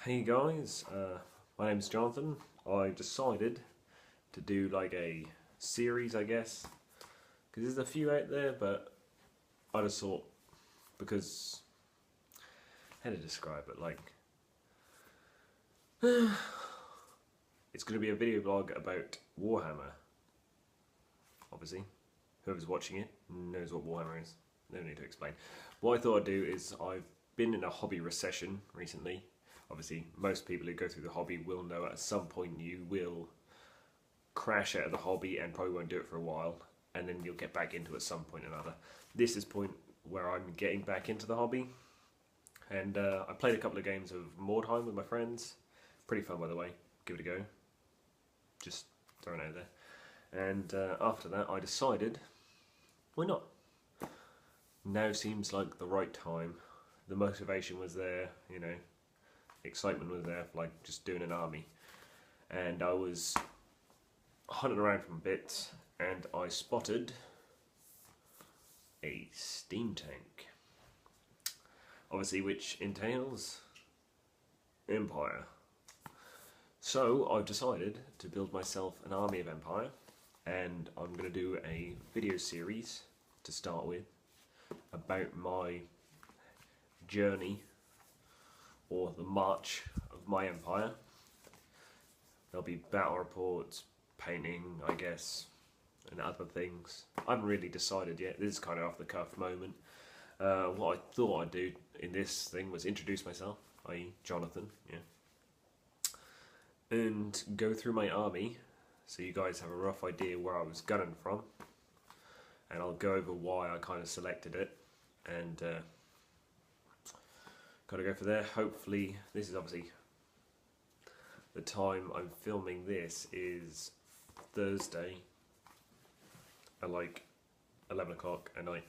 Hey guys, my name's Jonathan. I decided to do like a series, I guess, because there's a few out there, but I just thought, because, how to describe it, like, it's going to be a video blog about Warhammer, obviously. Whoever's watching it knows what Warhammer is, no need to explain. What I thought I'd do is, I've been in a hobby recession recently. Obviously, most people who go through the hobby will know at some point you will crash out of the hobby and probably won't do it for a while, and then you'll get back into it at some point or another. This is the point where I'm getting back into the hobby, and I played a couple of games of Mordheim with my friends. Pretty fun, by the way. Give it a go. Just throwing it out there. And after that, I decided, why not? Now seems like the right time. The motivation was there, you know. Excitement was there, like just doing an army, and I was hunting around for bits, and I spotted a steam tank, obviously, which entails Empire. So I've decided to build myself an army of Empire, and I'm going to do a video series to start with about my journey, or the march of my empire. There'll be battle reports, painting, I guess, and other things. I haven't really decided yet. This is kind of off the cuff moment. What I thought I'd do in this thing was introduce myself, i.e. Jonathan, yeah, and go through my army so you guys have a rough idea where I was gunning from, and I'll go over why I kind of selected it, and gotta go for there. Hopefully, this is obviously the time I'm filming this is Thursday at like 11 o'clock at night.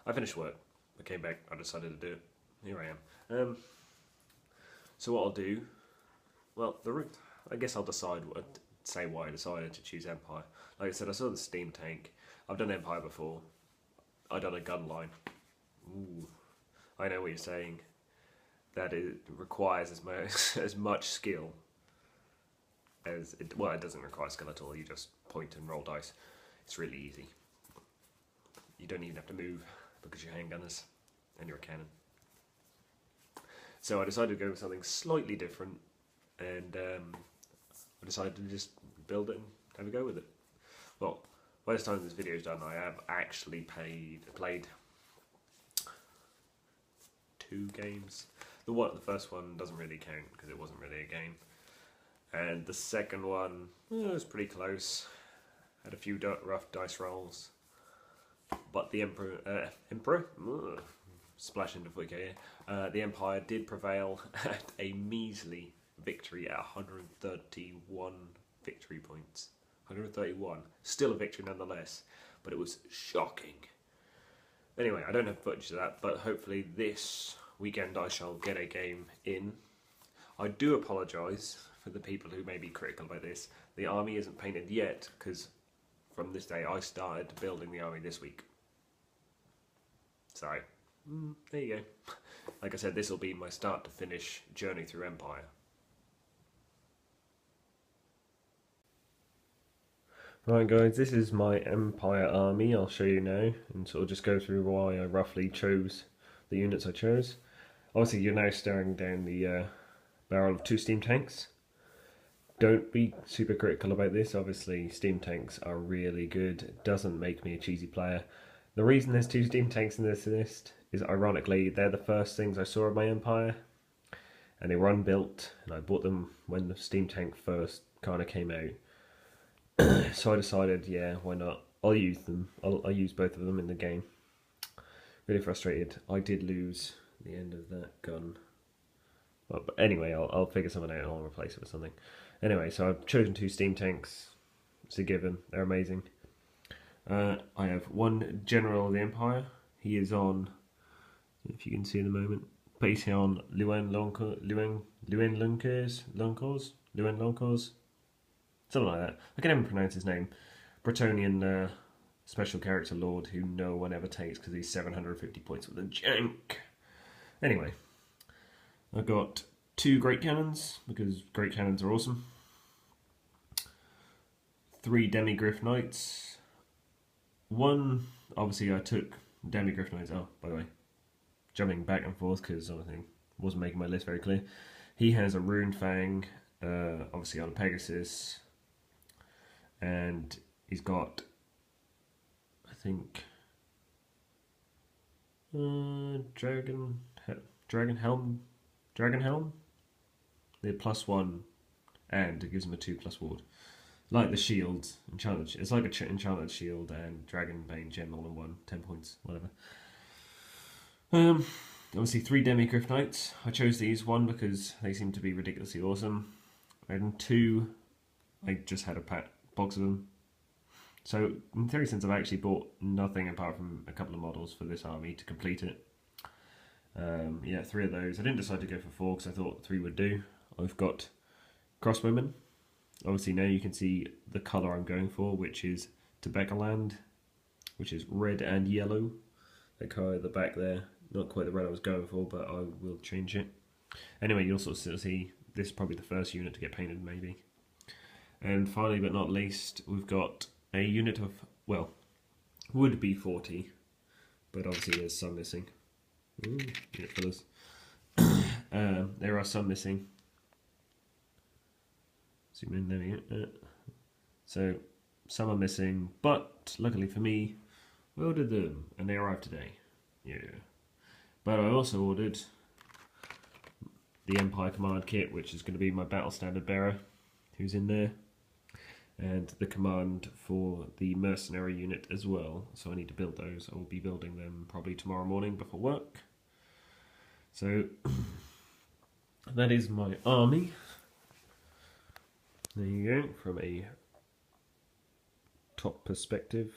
I finished work, I came back, I decided to do it. Here I am. So what I'll do, well, the route, I guess I'll say why I decided to choose Empire. Like I said, I saw the steam tank. I've done Empire before. I've done a gun line. Ooh. I know what you're saying, that it requires as much skill as it, well, it doesn't require skill at all. You just point and roll dice. It's really easy. You don't even have to move because you're handgunners and you're a cannon. So I decided to go with something slightly different, and I decided to just build it and have a go with it. Well, by the time this video is done, I have actually played 2 games. The first one doesn't really count because it wasn't really a game, and the second one was pretty close. Had a few rough dice rolls, but the Emperor splash into 40k here. The Empire did prevail at a measly victory at 131 victory points. 131, still a victory nonetheless, but it was shocking. Anyway, I don't have footage of that, but hopefully this weekend I shall get a game in. I do apologise for the people who may be critical about this. The army isn't painted yet, because from this day I started building the army this week. So, there you go. Like I said, this will be my start to finish journey through Empire. Right guys, this is my Empire army. I'll show you now and sort of just go through why I roughly chose the units I chose. Obviously you're now staring down the barrel of 2 steam tanks. Don't be super critical about this. Obviously steam tanks are really good. It doesn't make me a cheesy player. The reason there's 2 steam tanks in this list is, ironically, they're the first things I saw of my Empire, and they were unbuilt, and I bought them when the steam tank first kind of came out. So I decided, yeah, why not? I'll use them. I'll use both of them in the game. Really frustrated. I did lose the end of that gun. Well, but anyway, I'll figure something out and I'll replace it with something. Anyway, so I've chosen 2 steam tanks. It's a given. They're amazing. I have 1 General of the Empire. He is on, if you can see in a moment, based on Luen Loncors. Something like that. I can never pronounce his name. Bretonian special character lord who no one ever takes because he's 750 points with a jank. Anyway, I've got 2 great cannons, because great cannons are awesome. 3 demigriff knights. 1, obviously I took demigriff knights. Oh, by the way, jumping back and forth because I wasn't making my list very clear. He has a Rune Fang, obviously on a Pegasus, and he's got, I think, Dragon Helm, the +1, and it gives him a 2+ ward. Like the shield, enchanted. It's like a enchanted shield and Dragon Bane gem all in one, 10 points, whatever. Obviously 3 demigriff knights. I chose these, 1 because they seem to be ridiculously awesome, and 2, I just had a box of them. So in theory, since I've actually bought nothing apart from a couple of models for this army to complete it. Yeah, 3 of those. I didn't decide to go for 4 because I thought 3 would do. I've got crossbowmen. Obviously now you can see the colour I'm going for, which is Tobaccoland, which is red and yellow. That colour at the back there, not quite the red I was going for, but I will change it. Anyway, you'll sort of see this is probably the first unit to get painted, maybe. And finally, but not least, we've got a unit of, well, would be 40, but obviously there's some missing. Ooh, unit fillers. There are some missing. Zoom in, there we go. So, some are missing, but luckily for me, I ordered them, and they arrived today. Yeah. But I also ordered the Empire Command kit, which is going to be my battle standard bearer, who's in there, and the command for the mercenary unit as well. So I need to build those. I will be building them probably tomorrow morning before work. So, that is my army. There you go, from a top perspective.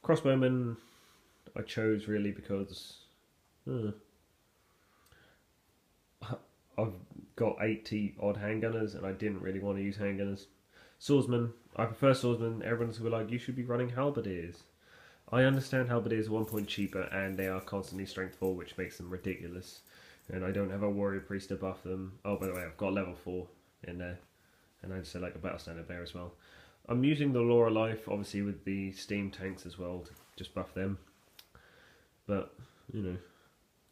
Crossbowmen I chose really because I've got 80 odd handgunners and I didn't really want to use handgunners. Swordsman, I prefer swordsman. Everyone's going to be like, you should be running halberdiers. I understand halberdiers are 1 point cheaper and they are constantly strength 4, which makes them ridiculous. And I don't have a warrior priest to buff them. Oh, by the way, I've got level 4 in there. And I just say like a battle standard bear as well. I'm using the Law of Life, obviously, with the steam tanks as well to just buff them. But, you know,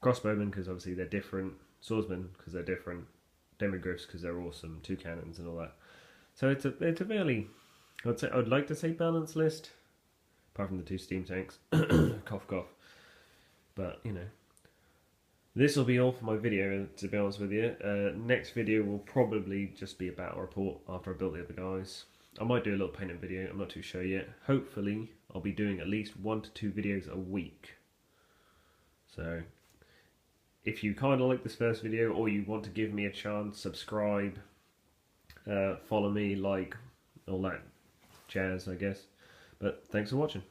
crossbowmen because obviously they're different. Swordsmen because they're different. Demigriffs because they're awesome. 2 cannons and all that. So it's a fairly, I'd like to say balanced list. Apart from the 2 steam tanks. Cough, cough. But, you know. This will be all for my video, to be honest with you. Next video will probably just be a battle report after I built the other guys. I might do a little painting video, I'm not too sure yet. Hopefully, I'll be doing at least 1 to 2 videos a week. So, if you kind of like this first video, or you want to give me a chance, subscribe, follow me, like, all that jazz, I guess. But thanks for watching.